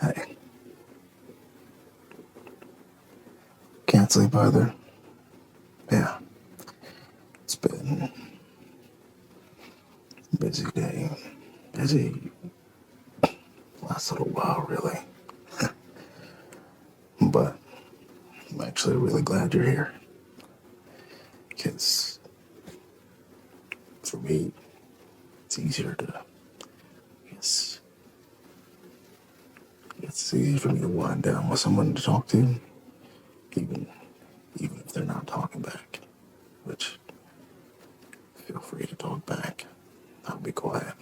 Hey, can't sleep either. Yeah, it's been a busy day. Busy last little while, really. But I'm actually really glad you're here. Because for me, it's easier to, it's, it's easier for me to wind down with someone to talk to, even, even if they're not talking back. Which, feel free to talk back. I'll be quiet.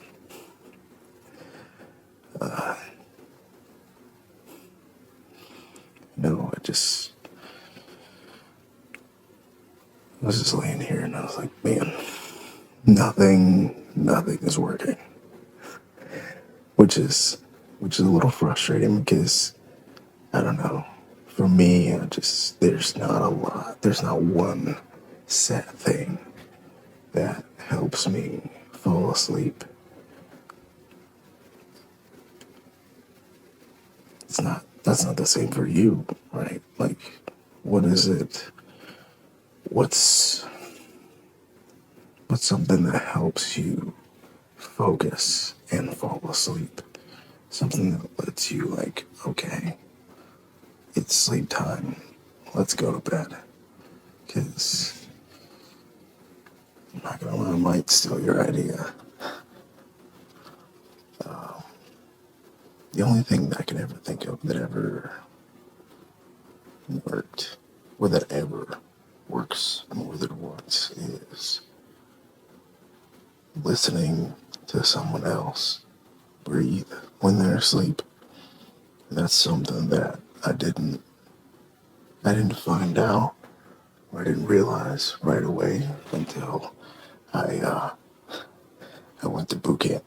No, I was just laying here and I was like, man, nothing is working. Which is, which is a little frustrating because I don't know. For me, there's not a lot. There's not one set thing that helps me fall asleep. That's not the same for you, right? Like, what is it? What's, what's something that helps you focus and fall asleep? Something that lets you, like, okay, it's sleep time. Let's go to bed. Because I'm not gonna lie, I might steal your idea. The only thing that I can ever think of that ever worked, or that ever works more than once, is listening to someone else breathe when they're asleep. That's something that I didn't find out, or I didn't realize right away until I, uh, I went to boot camp,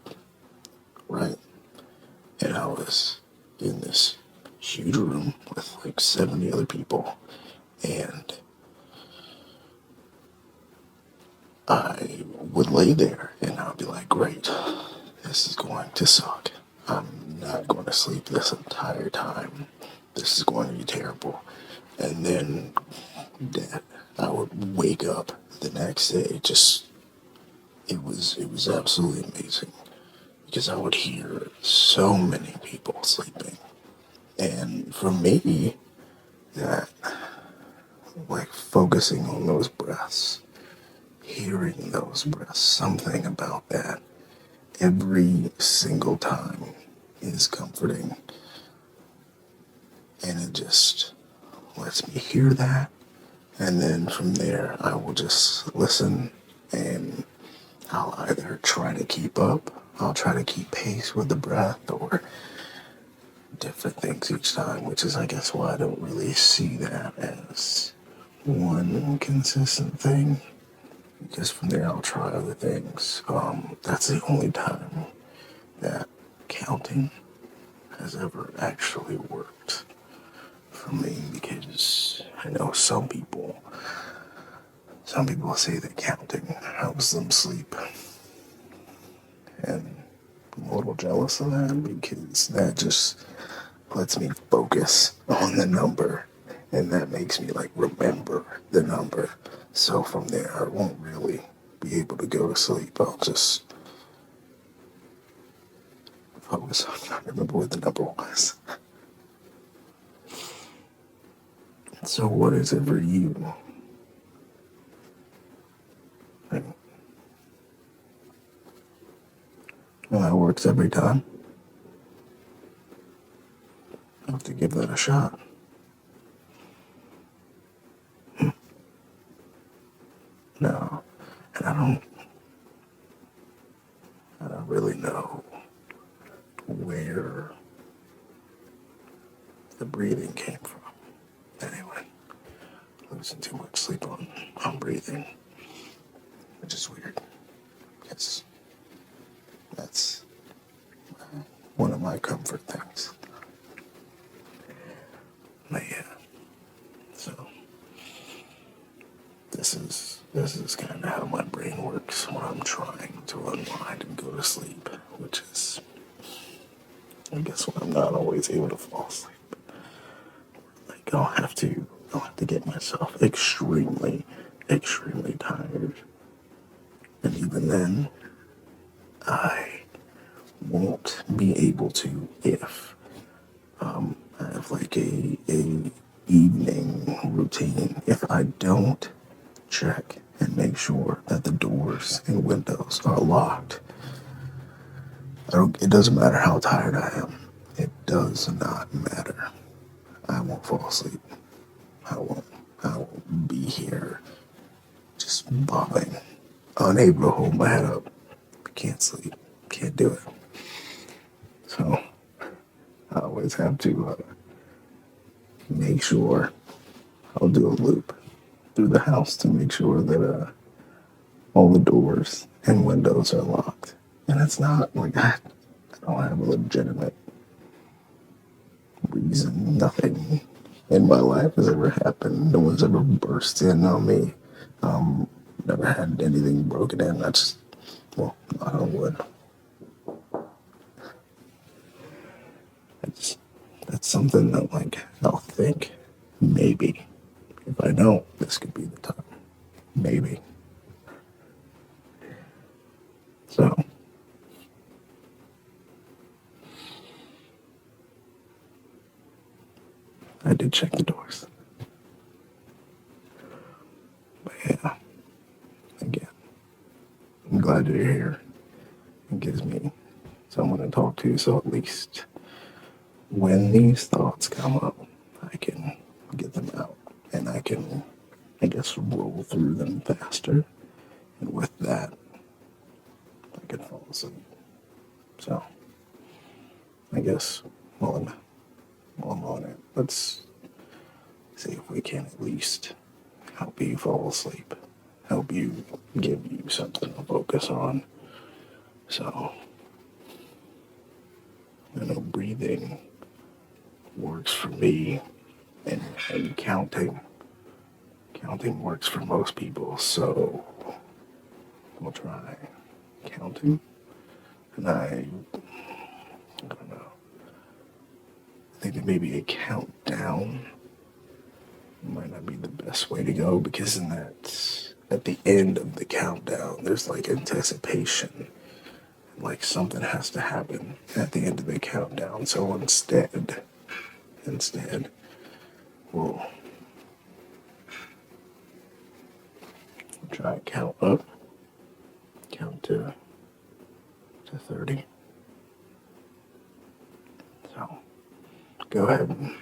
right? And I was in this huge room with like 70 other people, and I would lay there and I'd be like, great, this is going to suck. I'm not going to sleep this entire time. This is going to be terrible. And then I would wake up the next day. It was absolutely amazing because I would hear so many people sleeping. And for me, that like focusing on those breaths, hearing those breaths, something about that every single time is comforting. And it just lets me hear that. And then from there, I will just listen and I'll either try to keep up, I'll try to keep pace with the breath or different things each time, which is, I guess, why I don't really see that as one consistent thing. Because from there, I'll try other things. That's the only time that counting has ever actually worked for me because I know some people say that counting helps them sleep. And I'm a little jealous of that because that just lets me focus on the number and that makes me like remember the number. So from there, I won't really be able to go to sleep. I'll just focus on trying to remember what the number was. So what is it for you? Like, well, that works every time. I have to give that a shot. No, and I don't really know where the breathing came from. Anyway, losing too much sleep on breathing, which is weird. It's that's one of my comfort things. But yeah, so this is kind of how my brain works when I'm trying to unwind and go to sleep, which is I guess when I'm not always able to fall asleep, like I'll have to get myself extremely, extremely tired. And even then, I won't be able to if I have like a evening routine. If I don't check and make sure that the doors and windows are locked, it doesn't matter how tired I am. It does not matter. I won't fall asleep. I won't. I will be here just bobbing, unable to hold my head up. Can't sleep. Can't do it. So I always have to make sure I'll do a loop through the house to make sure that all the doors and windows are locked. And it's not like I don't have a legitimate reason. Nothing in my life has ever happened. No one's ever burst in on me. Never had anything broken in. That's, well, knock on wood. That's something that, like, I'll think, maybe. If I don't, this could be the time. Maybe. So, I did check the doors. But yeah, again, I'm glad you're here. It gives me someone to talk to, so at least when these thoughts come up, I can get them out and I can, I guess, roll through them faster. And with that, I can fall asleep. So, I guess while I'm on it, let's see if we can at least help you fall asleep, help you, give you something to focus on. So, breathing works for me, and counting works for most people. So, we'll try counting. And I don't know. I think that maybe a countdown might not be the best way to go because in that at the end of the countdown there's like anticipation. Like something has to happen at the end of the countdown. So instead we'll try to count up. Count to 30. So go ahead and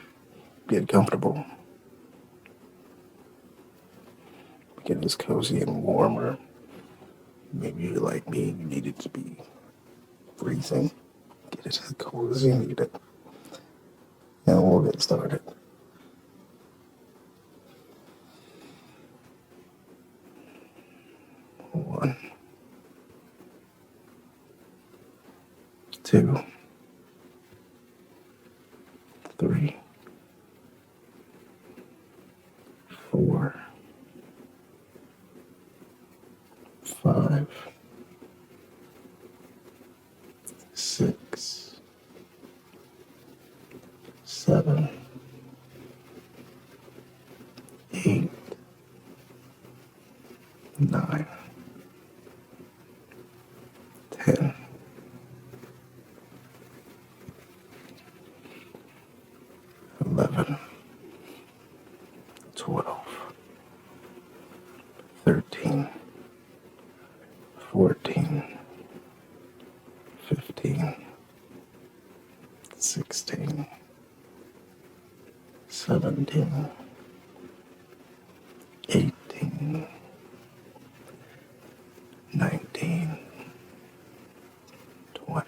get comfortable. Get as cozy and warmer. Maybe you're like me, you need it to be freezing. Get it as cozy as you need it. And we'll get started. 1, 2, 3, 4, 5, 6, 7, 8, 9, 10, 11, 12, 13, 14, 15, 16, 17, 18, 19, 20,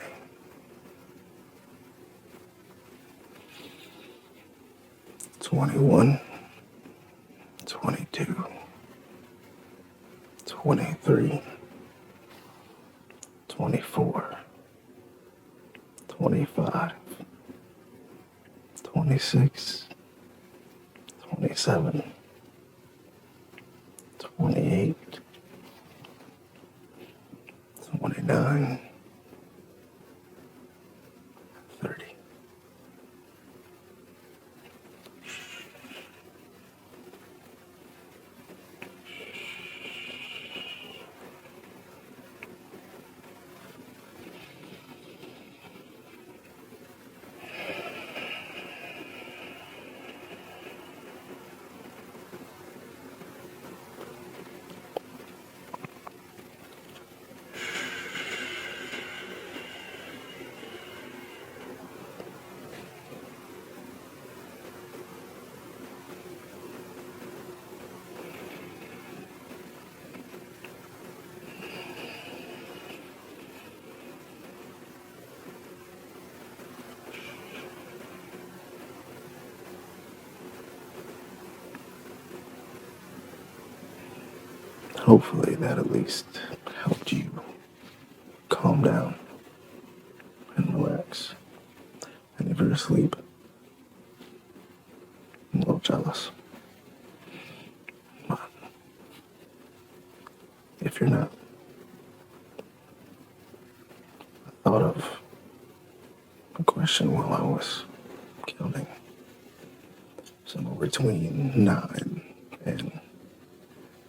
21, 22, 23, 24, 25, 26, 27, 28, 29, 30. hopefully that at least helped you calm down and relax. And if you're asleep, I'm a little jealous. But if you're not, I thought of a question while I was counting. Somewhere between 9 and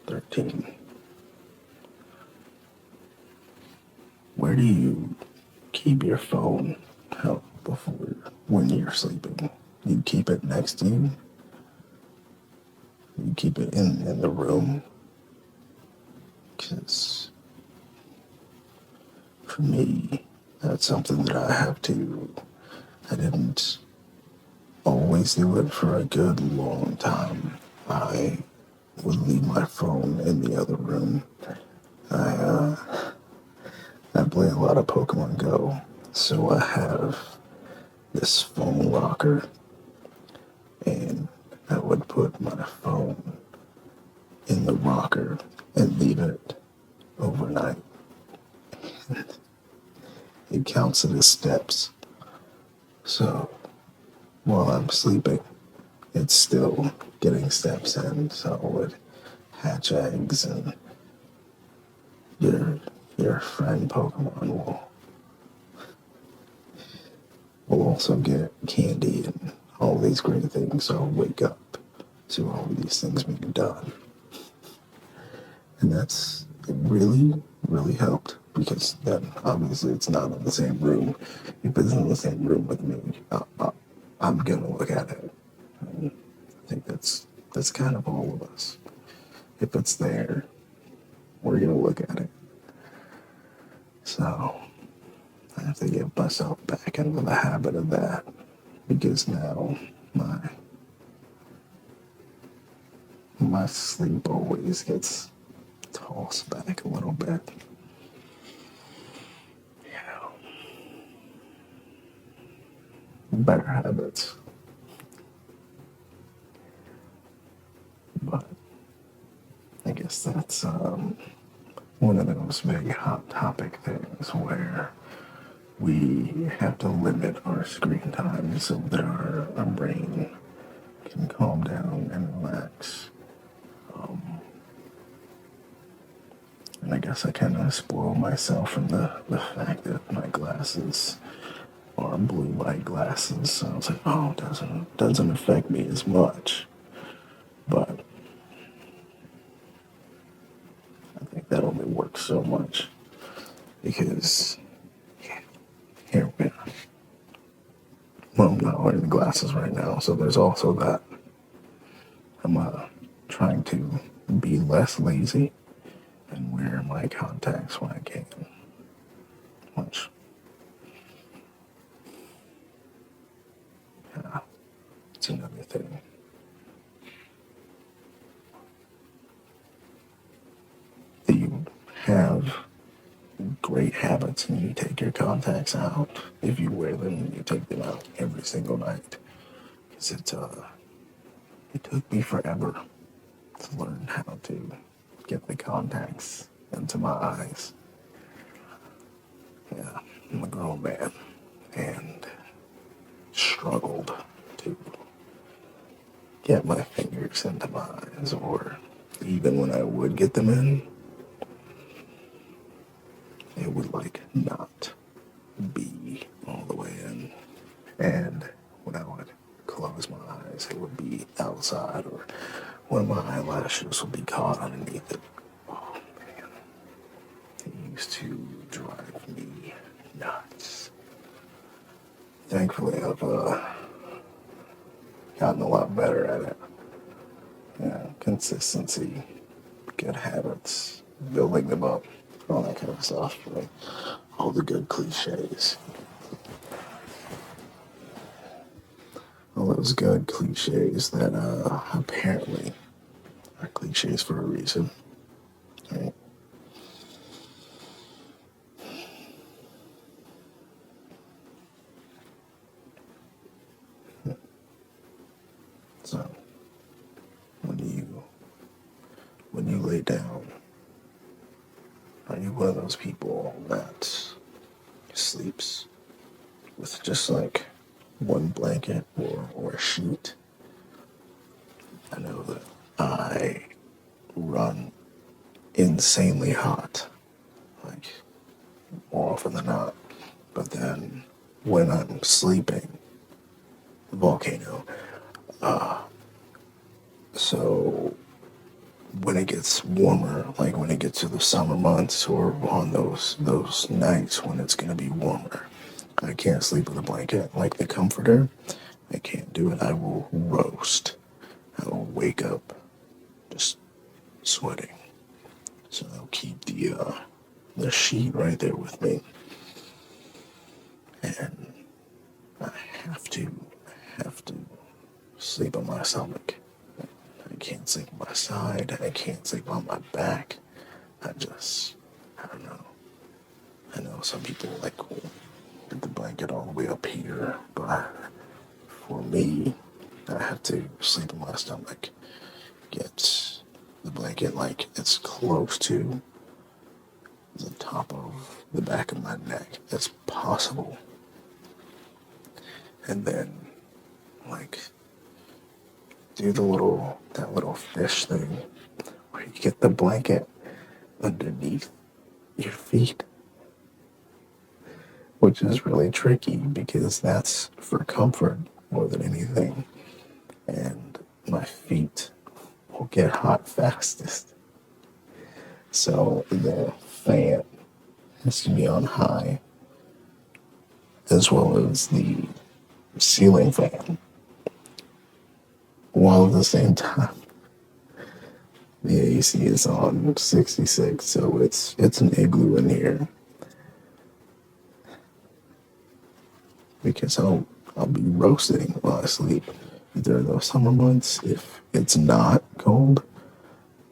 13. Where do you keep your phone out before when you're sleeping? You keep it next to you? You keep it in the room? Because for me, that's something that I didn't always do it for a good long time. I would leave my phone in the other room. I play a lot of Pokemon Go, so I have this phone locker, and I would put my phone in the rocker and leave it overnight. It counts it as steps. So while I'm sleeping, it's still getting steps in. So I would hatch eggs, and your your friend Pokemon will also get candy and all these great things. So I'll wake up to all these things being done. And it really, really helped because then obviously it's not in the same room. If it's in the same room with me, I'm gonna look at it. And I think that's kind of all of us. If it's there, we're gonna look at it. So I have to get myself back into the habit of that because now my my sleep always gets tossed back a little bit. Yeah, better habits, but I guess that's one of those big hot topic things where we have to limit our screen time so that our brain can calm down and relax. And I guess I kind of spoil myself from the fact that my glasses are blue light glasses. So I was like, oh, it doesn't affect me as much. But I think that only works so much because here we are. Well, I'm not wearing the glasses right now, so there's also that. I'm trying to be less lazy and wear my contacts when I can. Which, yeah, it's another thing. That you have great habits and you take your contacts out. If you wear them, you take them out every single night. Because it took me forever to learn how to get the contacts into my eyes. Yeah, I'm a grown man and struggled to get my fingers into my eyes, or even when I would get them in, it would like not be all the way in. And when I would close my eyes, it would be outside, or one of my eyelashes would be caught underneath it. Oh man, it used to drive me nuts. Thankfully, I've gotten a lot better at it. Yeah, consistency, good habits, building them up, all that kind of stuff. Right? All the good cliches. All those good cliches that apparently are cliches for a reason. Right? So when you lay down one of those people that sleeps with just like one blanket or a sheet. I know that I run insanely hot, like more often than not. But then when I'm sleeping, volcano. So when it gets warmer, like when it gets to the summer months or on those nights when it's gonna be warmer, I can't sleep with a blanket like the comforter. I can't do it. I will roast. I will wake up just sweating. So I'll keep the sheet right there with me, and I have to sleep on my stomach. I can't sleep on my side. I can't sleep on my back. I don't know. I know some people like get the blanket all the way up here, but for me, I have to sleep on my stomach. Get the blanket like it's close to the top of the back of my neck as possible. And then, like, do that little fish thing where you get the blanket underneath your feet, which is really tricky because that's for comfort more than anything. And my feet will get hot fastest. So the fan has to be on high as well as the ceiling fan, while at the same time the AC is on 66, so it's an igloo in here because I'll be roasting while I sleep. During those summer months, if it's not cold,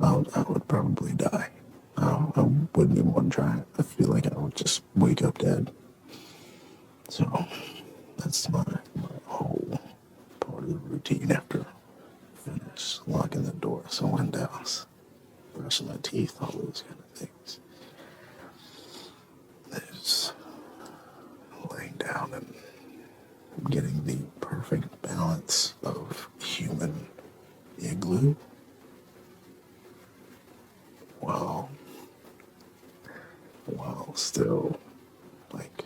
I would probably die. I wouldn't even want to try it. I feel like I would just wake up dead. So that's my whole part of the routine after finish locking the doors and windows, brushing my teeth, all those kind of things. There's laying down and getting the perfect balance of human igloo while still like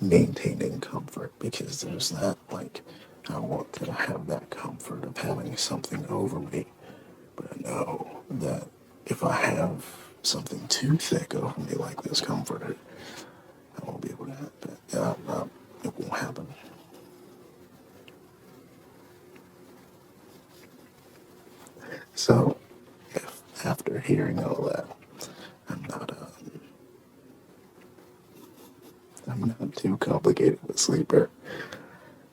maintaining comfort, because there's that, like, I want to have that comfort of having something over me, but I know that if I have something too thick over me like this comforter, I won't be able to have it. It won't happen. So, if after hearing all that, I'm not I'm not too complicated with sleeper,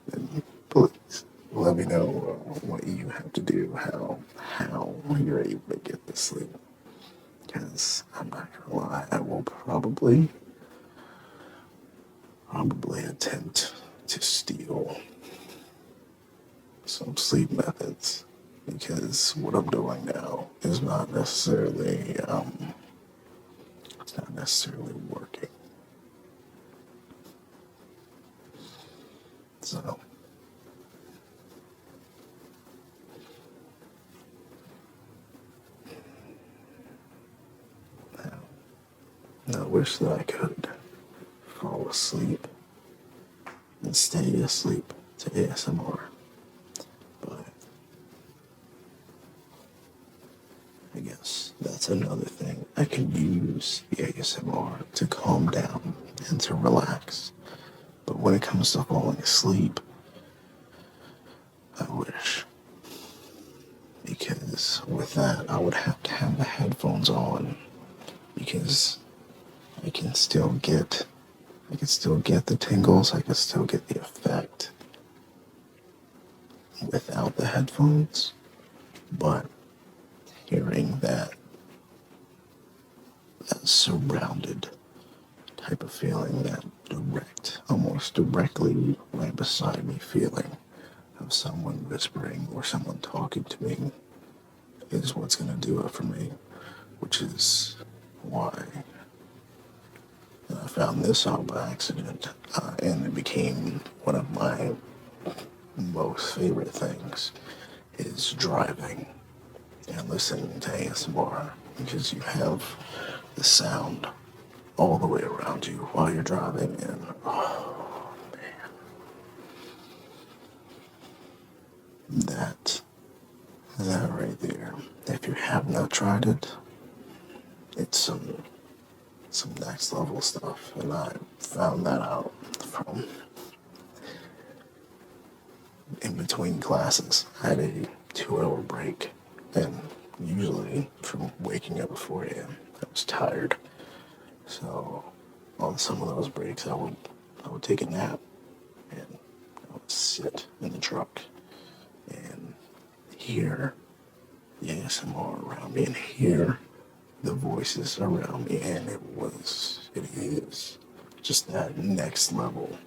then please let me know what you have to do, how you're able to get to sleep. Because I'm not gonna lie, I will probably attempt to steal some sleep methods, because what I'm doing now is not necessarily it's not necessarily working. So I wish that I could fall asleep and stay asleep to ASMR, but I guess that's another thing. I can use the ASMR to calm down and to relax. But when it comes to falling asleep, I wish. Because with that, I would have to have the headphones on, because I can still get the tingles, I can still get the effect without the headphones, but hearing that surrounded type of feeling, that almost directly right beside me feeling of someone whispering or someone talking to me, is what's going to do it for me. which is why I found this out by accident, and it became one of my most favorite things is driving and listening to ASMR because you have the sound all the way around you while you're driving, and oh man, that right there. If you have not tried it, it's some next level stuff, and I found that out from in between classes. I had a 2 hour break, and usually from waking up at 4 a.m. I was tired. So on some of those breaks, I would take a nap, and I would sit in the truck and hear the ASMR around me and hear the voices around me, and it is just that next level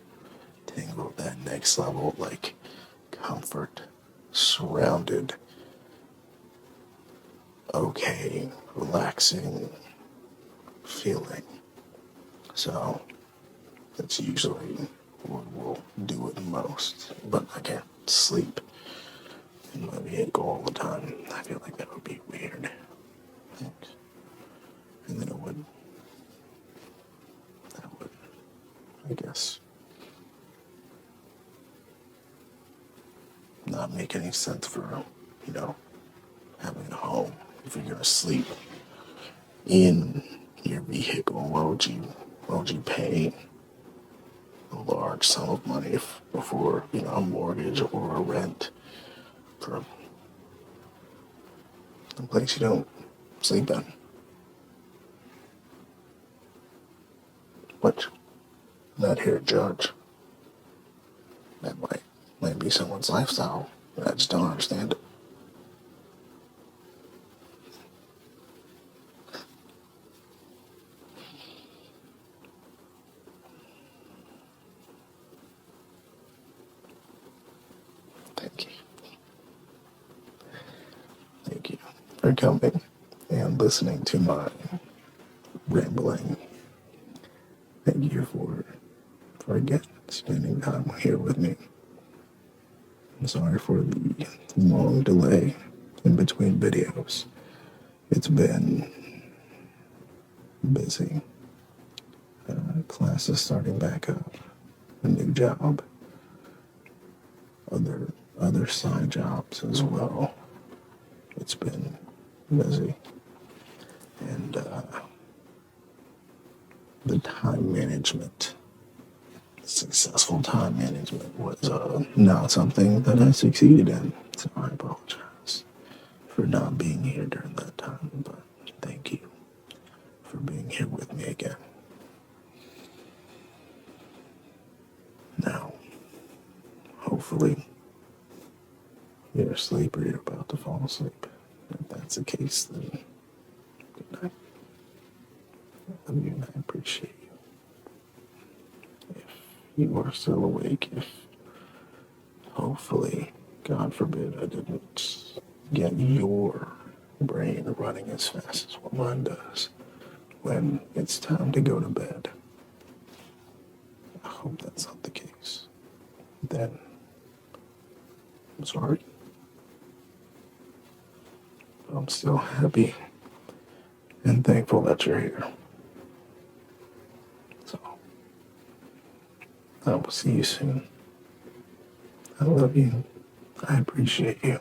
tingle, that next level like comfort, surrounded, okay, relaxing feeling. So that's usually what will do it most. But I can't sleep in my vehicle all the time. I feel like that would be weird. And then that would, I guess, not make any sense for, you know, having a home. If you're gonna sleep in your vehicle, why would you pay a large sum of money before, a mortgage or a rent for a place you don't sleep in? Which I'm not here to judge. That might be someone's lifestyle. I just don't understand it. Thank you. Thank you for coming and listening to my rambling. Thank you for again spending time here with me. I'm sorry for the long delay in between videos. It's been busy. Classes starting back up, a new job, other side jobs as well. It's been busy, and the time management, successful time management, was not something that I succeeded in. So I apologize for not being here during that time, but thank you for being here with me again. Now, hopefully, you're asleep or you're about to fall asleep. If that's the case, then good night. I love you and I appreciate you. If you are still awake, if hopefully, God forbid, I didn't get your brain running as fast as what mine does when it's time to go to bed. I hope that's not the case. Then, I'm sorry. I'm still happy and thankful that you're here. So, I will see you soon. I love you. I appreciate you.